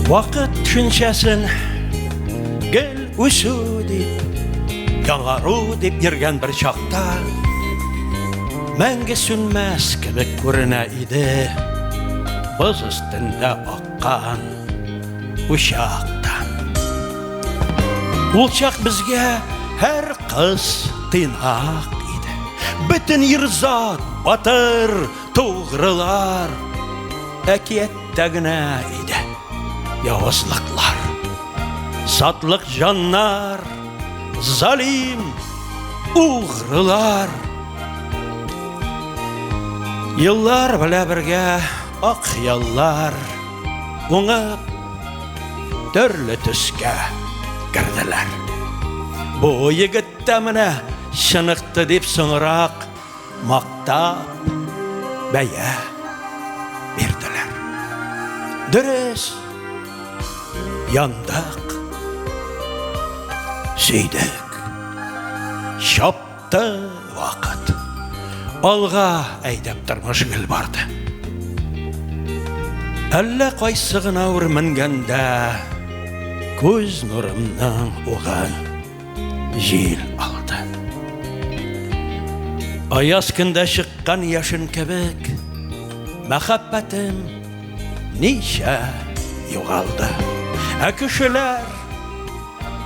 Вақыт түшіншесін гүл өсу деп, жаңару деп ерген бір шақта мәңгі сүнмәс кебек көріне иді бұз үстінде аққан ұшақтан. Ол шақ бізге әр қыз тинақ иді, бүтін ерзат, батыр, туғрылар әкиеттәгіне иді. Yavuzlıklar, satlık canlar, zalim uğrılar. Yıllar bile birge ak yallar oңып türlü tüske girdiler. Bu yigitте mine şınıktı deyip soňrak maktap beye berdiler. Dürüst yandık, süydük, şaptı vakit. Alğa eydep durmuş gül bardı. Әллә кайсыгына ур менгәндә күз нурымның уган җил алды. Аяз көндә чыккан яшын кебек мәхәббәтем ничә югалды. Ә кешеләр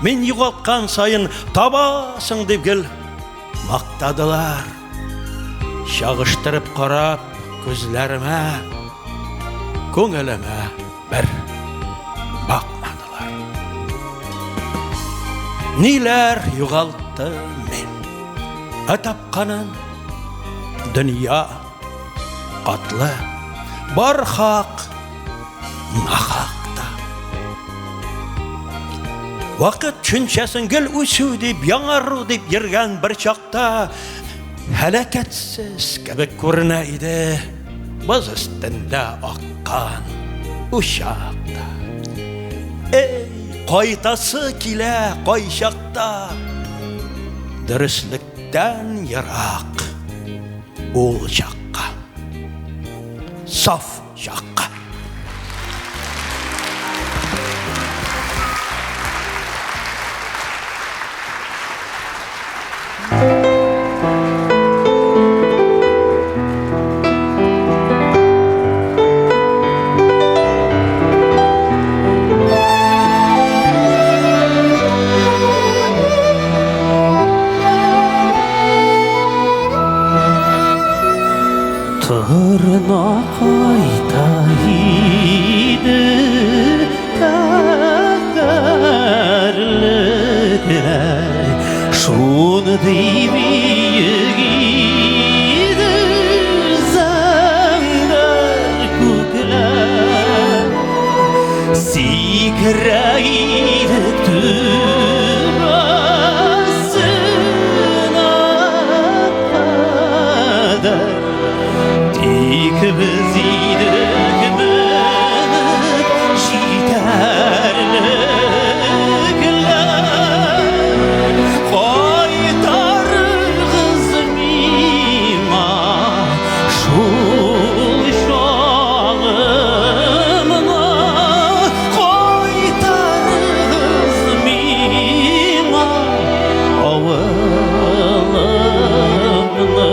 мин югалткан сайын табасың дип гел мактадылар. Чагыштырып карап күзләремә, көңелемә бер бакмадылар. Ниләр югалтты мин, тапканым дөнья катлы, бар хак, нахак. Вақыт түшіншесін гүл өсу деп, яңару деп ерген бір чақта хәләкәтсіз кебек күренә иде бұз өстендә аққан ұшақта. Эй, қайтасы килә қай шақта, дөреслектән йырақ ул жаққа, саф жаққа. Torna kayta idi takarlıklar, şunu deyviydi zangar kuklar, sikraydı tübasına kadar. Biz idik bönüp jiterlikler, qaytar kızmima şul şağımına, qaytar kızmima avılımına.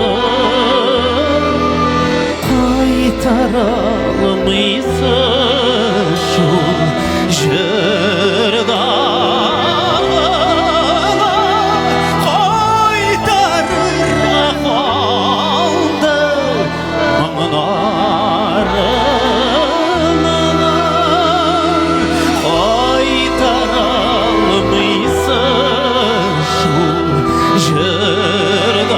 Taralmıysa şu jırdağına, qaytarır qaldı mınarına. Qaytaralmıysa şu jırdağına,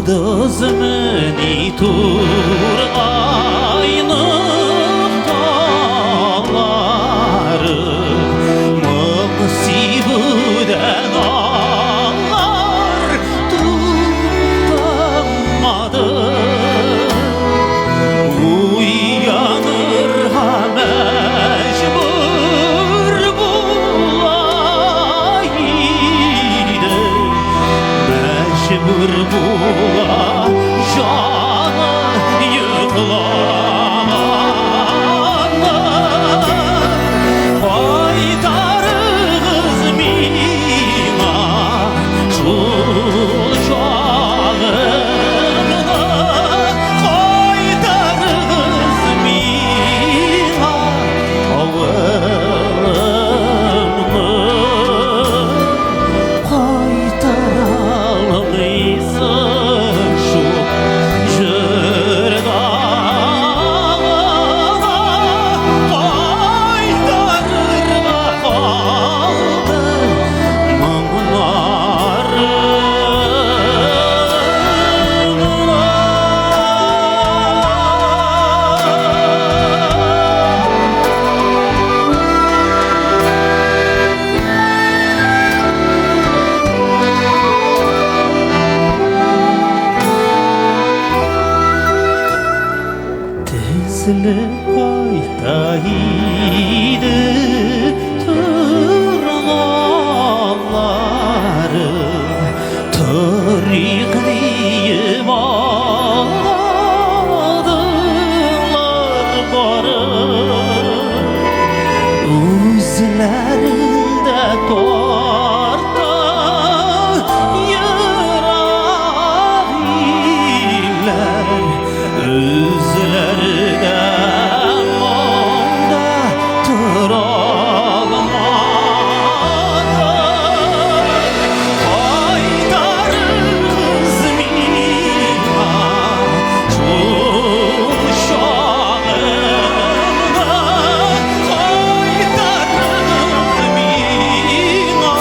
Yıldızımın turna özlü aytaydı tırnağlarım tırıqlayıp aldılar barım özlerinde torta yıraq iller özlerinde onda turalmadı aydarız mina çuşağına aydarız mina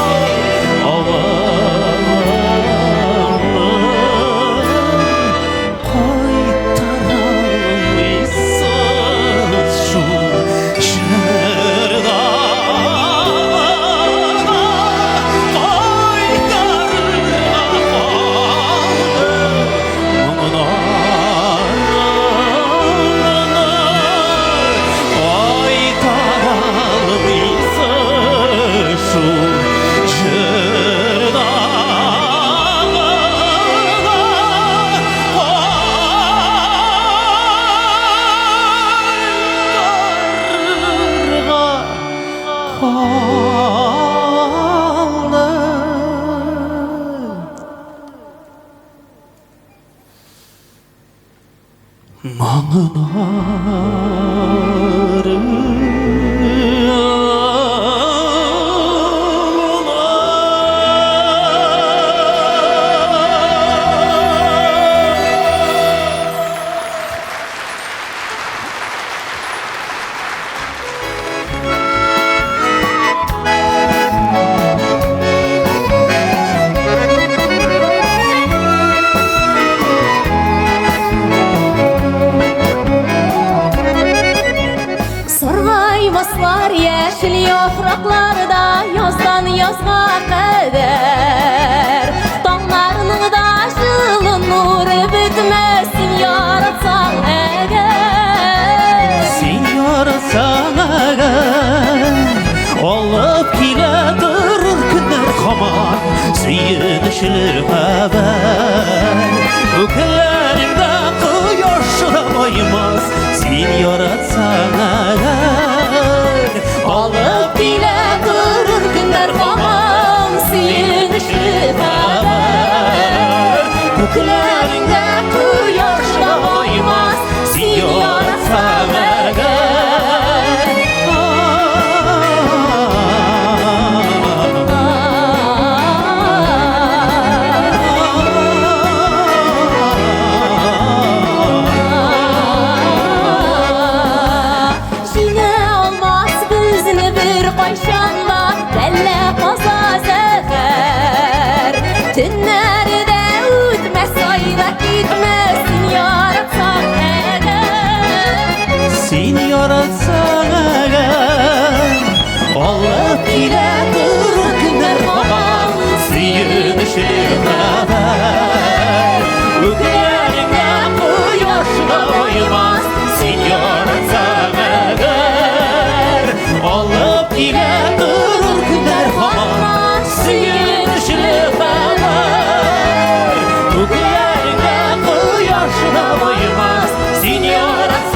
Sargaymaslar yeşil yapraklarda yazdan yazga kadar Dağlarının da жылы nuru bitmesin yaratsan eğer Sen yaratsan eğer Alıp kile durur günler kaman Sıyınışlı haber Öklerinde kıyaşı da baymaz Sen yaratsan eğer Alıp bile durur günler kaman Sıyınışlı haber Köklerinde kuyaş da baymaz Sen yaratsan eğer Tünlerde ütmez ayda gitmesin yaratsan eğer Sen yaratsan eğer Alıp bile durur günler kaman Sıyınışlı haber Öklerinde kıyaşla oymaz Sen yaratsan eğer Alıp bile durur günler kaman Sıyınışlı haber Öklerinde kıyaşla oymaz Sen yaratsan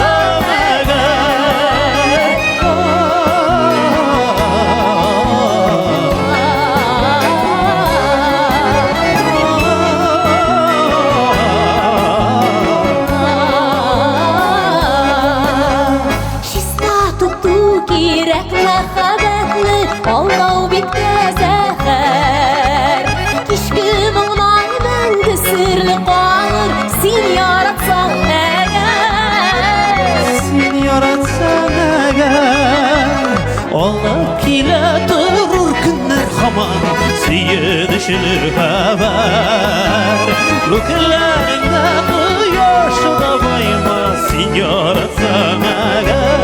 Aldav bitkezer Kişki bundan bende sırlı kalır Sen yaratsan eğer Sen yaratsan eğer Alıp kile durur günler kaman Sıyınışlı haber Öklerinde kıyaşı da baymaz Sen yaratsan eğer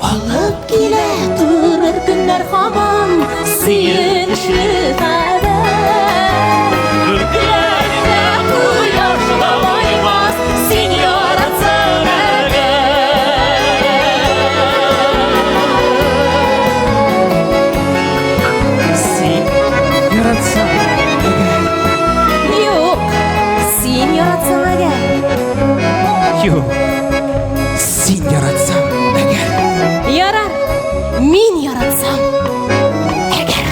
Alıp gile durur günler kaman Sıyınışlı haber Köklerinde kuyaşla baymaz Sen yaratsan eğer yaratsam agar. Yo'q. Sen yaratsam agar. Yarar. Men yaratsam agar.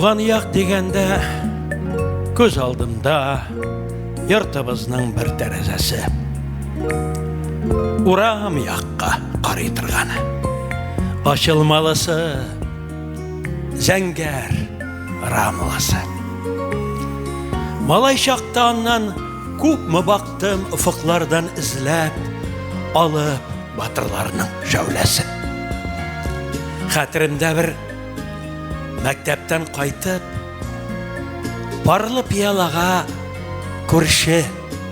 Туған яқ дегенде көз алдымда йортыбызның бір тәрәзәсе. Урам яққа қарай тұрғаны. Ашылмалысы, зәңгәр рамлысы. Малай шақтаннан күпме бақтым ұфықлардан ізләп, алып батырларының жәуләсін. Хәтерімдә бір мәктәптен қайтып, парлы пиялаға көрші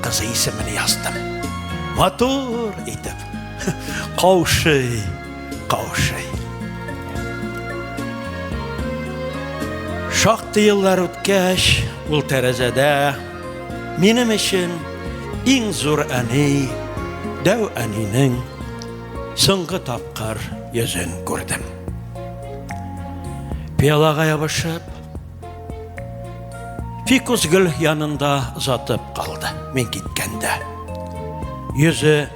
қызы исемін яздым. Матур етіп, қаушый, қаушый. Шақты еллар өткәш, ул тәрәзәдә минем өчен иң зур әни, дәү әнинең соңгы тапкыр йөзен күрдем. Пиялага ябышып, фикус гөл янында затып калды мен киткәндә. Йөзе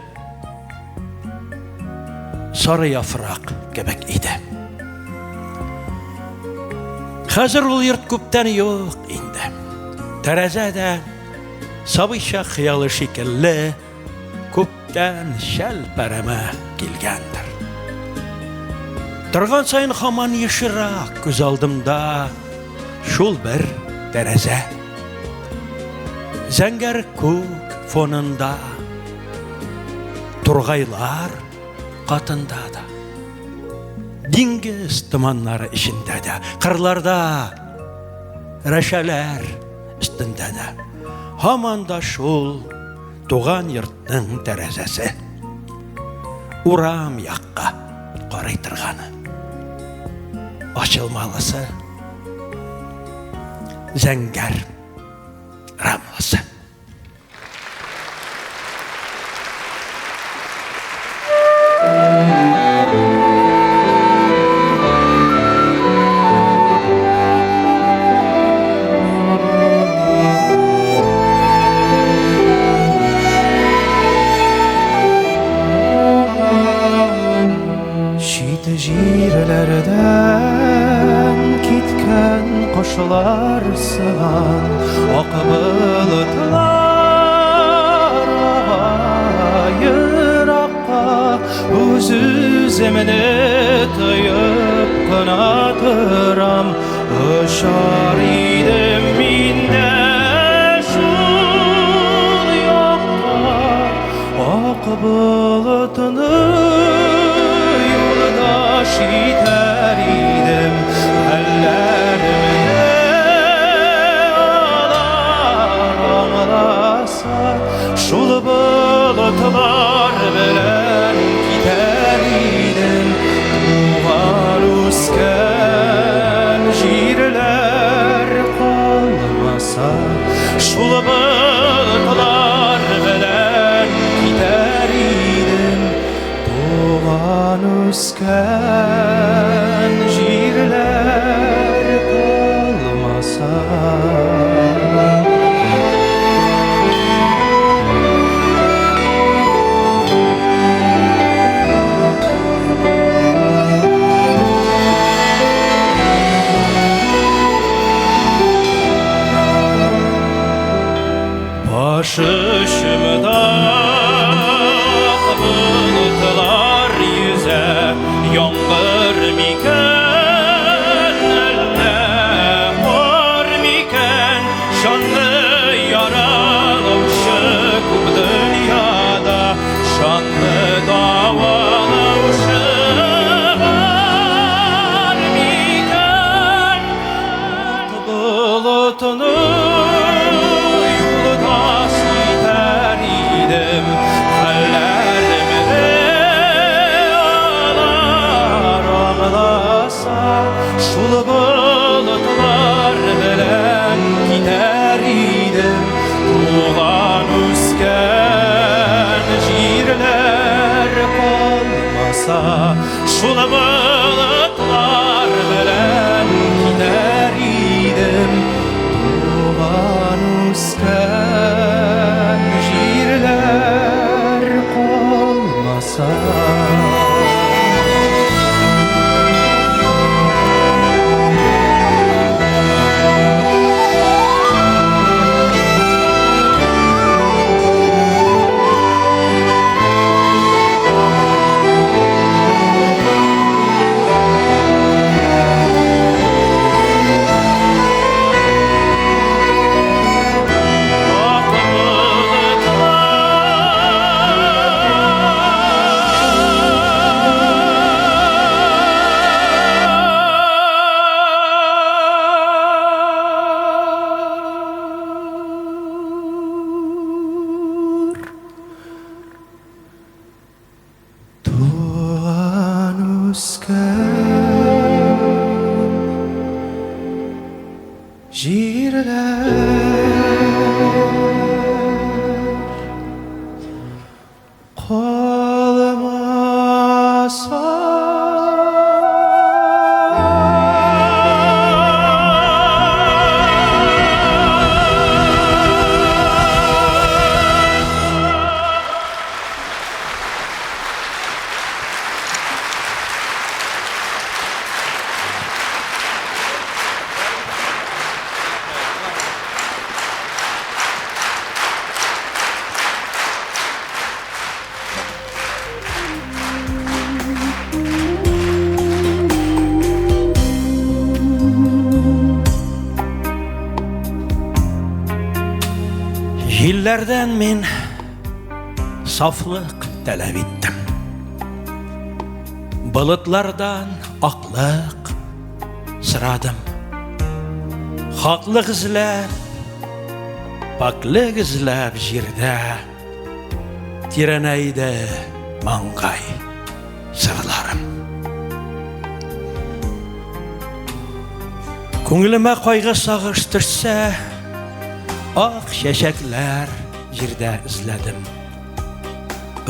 сары яфрак кебек иде. Хәзер ул йорт күптән юк инде. Тәрәзәдә сабыйча хыялы шикелле күптән шәл пәрәмә килгәндер. Торган сайын һаман ешрак күз алдымда шул бер тәрәзә. Зәңгәр күк фонында, тургайлар катында да, диңгез томаннары эчендә дә, кырларда рәшәләр өстендә дә, һаман да шул туган йортның тәрәзәсе. Урам яққа карый торганы. Ачылмалысы, зәңгәр рамлысы. Кошлар сыган ак булытлар еракка үз-үземне тоеп кына торам. Очар идем мин дә шул якка, ак булытны юлдаш итәр идем. Шул болытлар белән китәр идем, туган үскән җирләр калмаса. Шул болытлар белән китәр идем, туган үскән җирләр калмаса. Башымда bulutlar yüze, яңгыр микән, әллә кар микән, шанлы яралаучы күп дөньяда, шанлы давалаучы бар микән. Bulutны шул болытлар белән китәр идем, туган үскән җирләр калмаса. Шул болытлар белән китәр идем, туган үскән җирләр калмаса. өскен жерлер қолыма Җилләрдән мин сафлык таләп иттем. Болытлардан аклык сорадым. Хаклык эзләп, паклык эзләп җирдә тирәнәйде маңгай сырларым. Күңелемә кайгы сагыш төшсә, ак чәчәкләр җирдә эзләдем.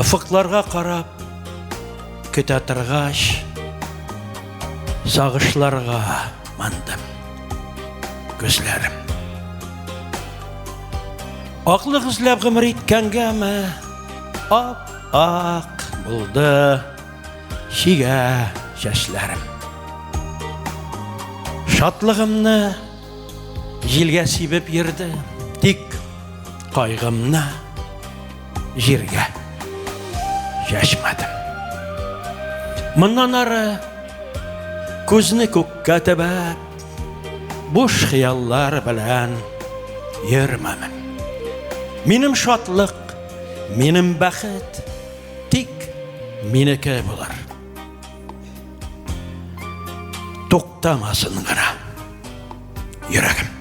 Офыкларга карап көтә торгач, сагышларга мандым күзләрем. Аклык эзләп гомер иткәнгәме, ап-ак булды чигә чәчләрем. Шатлыгымны җилгә сибеп йөрде, тик кайгымны җиргә чәчмәдем. Моннан ары күзне күккә төбәп, буш хыяллар белән йөрмәмен. Минем шатлык, минем бәхет тик минеке булыр. Туктамасын гына йөрәгем.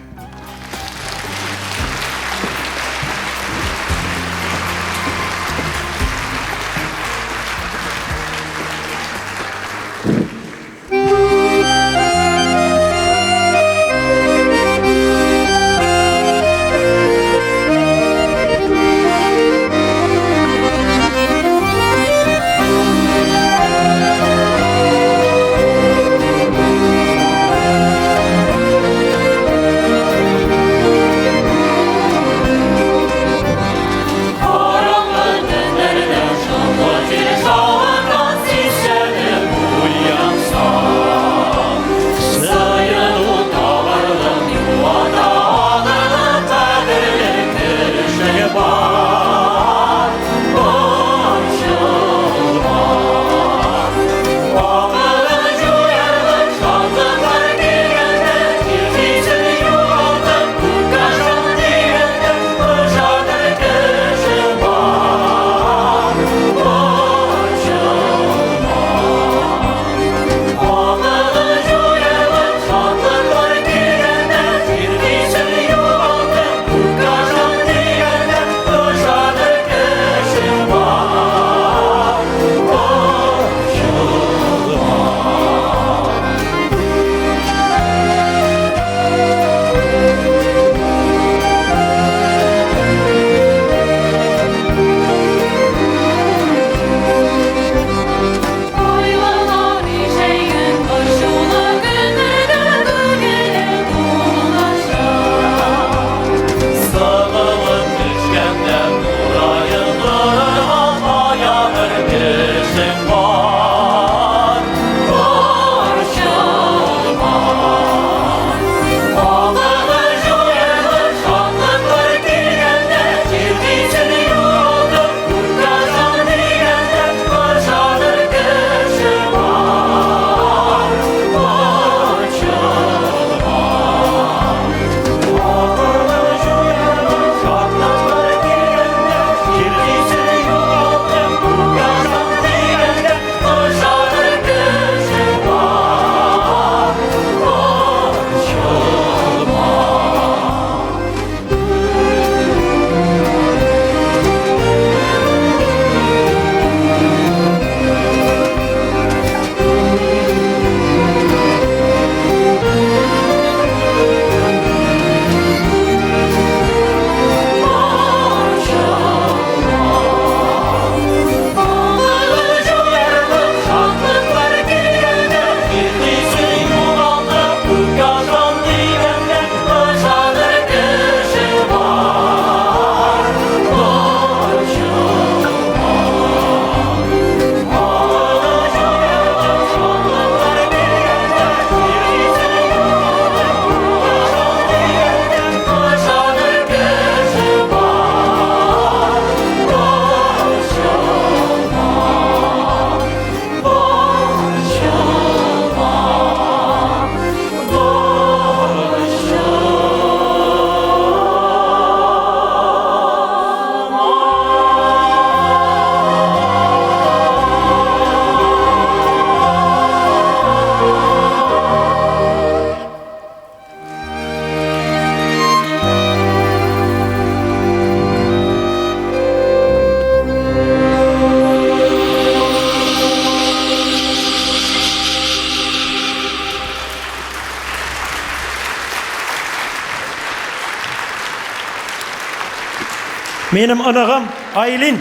Benim anagam Aylin.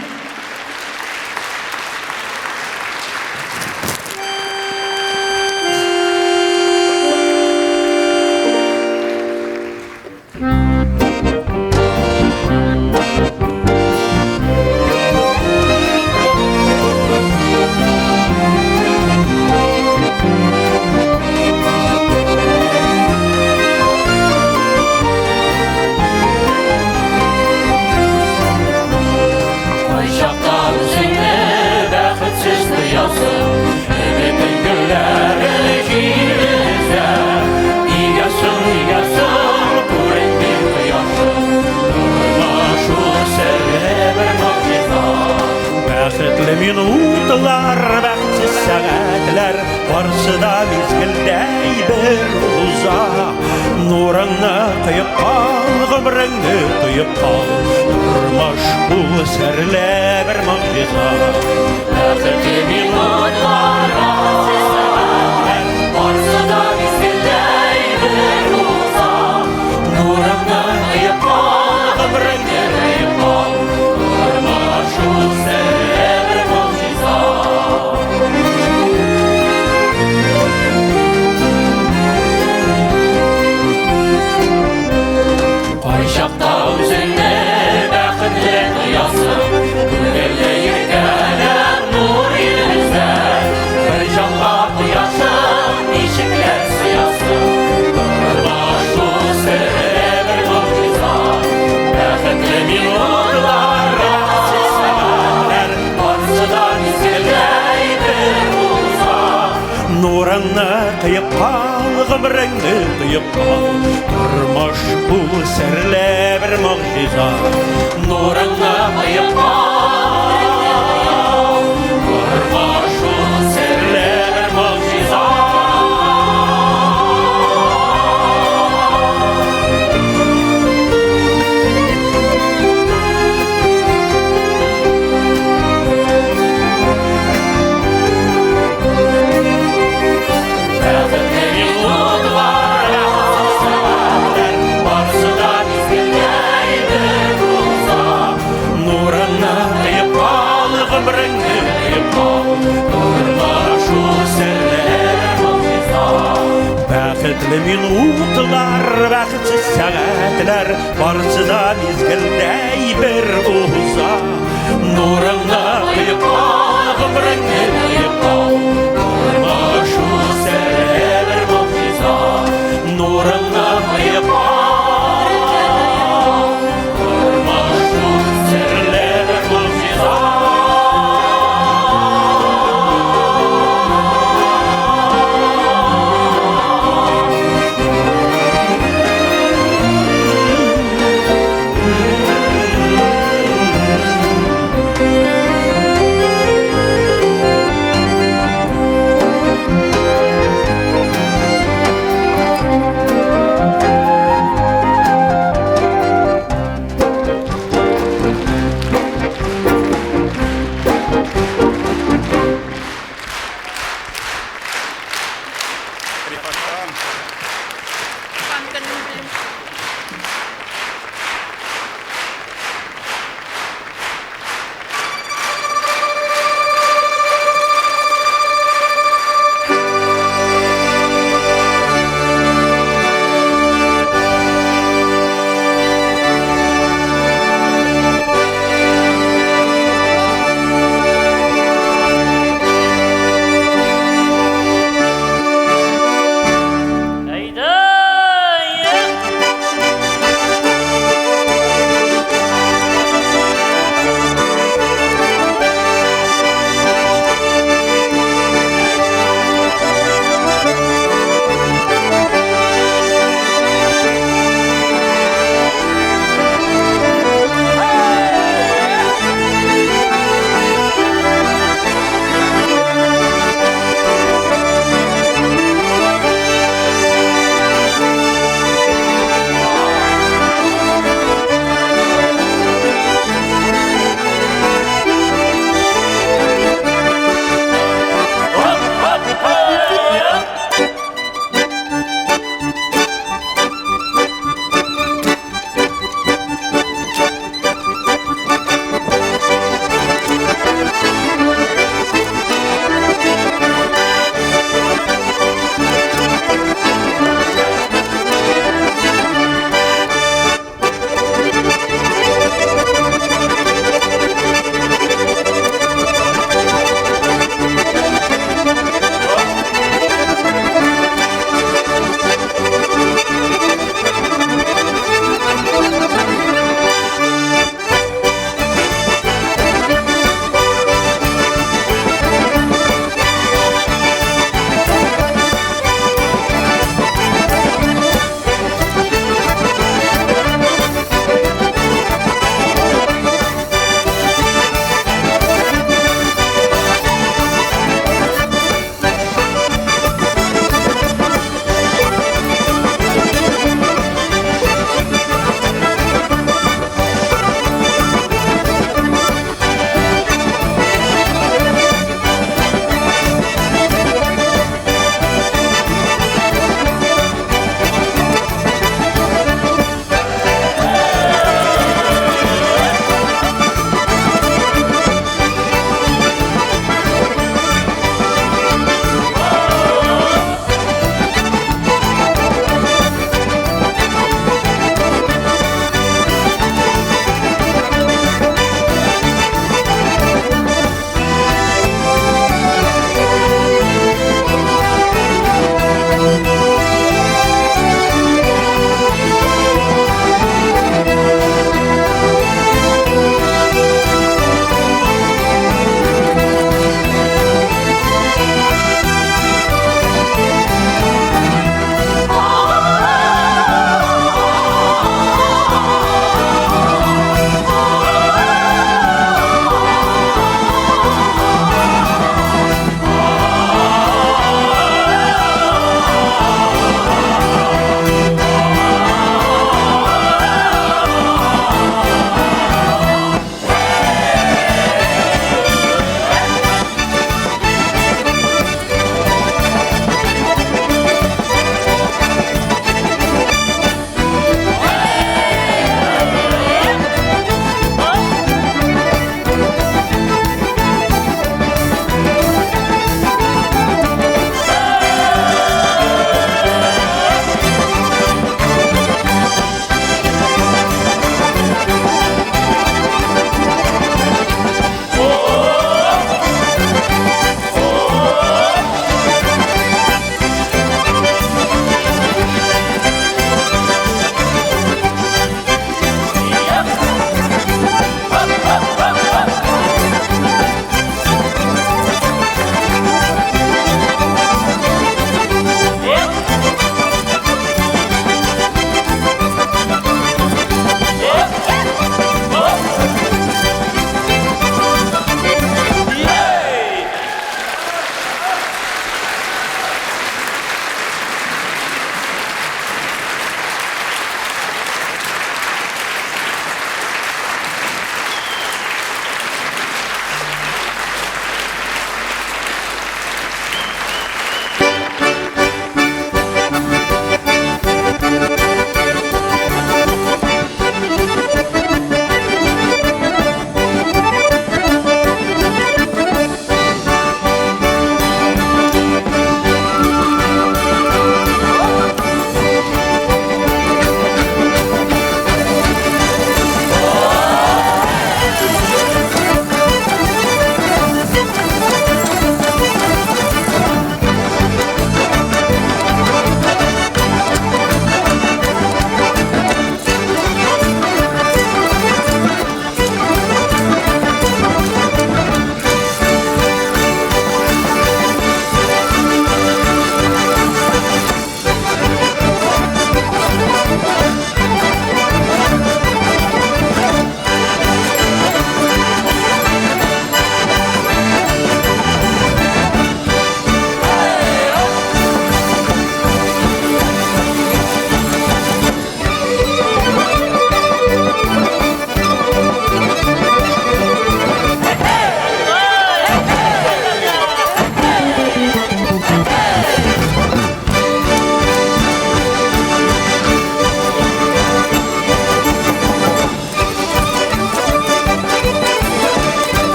Bäxetli minutlar, bäxtsiz saatler, barsı da mezgildey bir uza. Nurangna kıyıp kal, gımrıngni kıyıp kal, durmuş bu serle bir muciza. Bäxetli minutlar, bäxtsiz saatler, barsı da mezgildey bir uza. Nurangna kıyıp kal, gımrıngni kıyıp kal, durmuş bu serle bir muciza. Kayşakta üzerine bäxetli kıyasın, güllerle yirgenen nur yüzler, bir canla kıyasın, nişikler sıyasın, durmuş bu serle bir muciza. Bäxetli minutlar, bäxtsiz saatler, barsı da mezgildey bir uza. Nurangna kıyıp kal, gımrıngni kıyıp kal, durmuş bu serle bir muciza. Nurangna kıyıp kal, durmuş bu serle bir muciza. Bäxetli minutlar, bäxtsiz saatler, barsı da mezgildey bir uza. Nurangna kıyıp kal, gımrıngni kıyıp kal,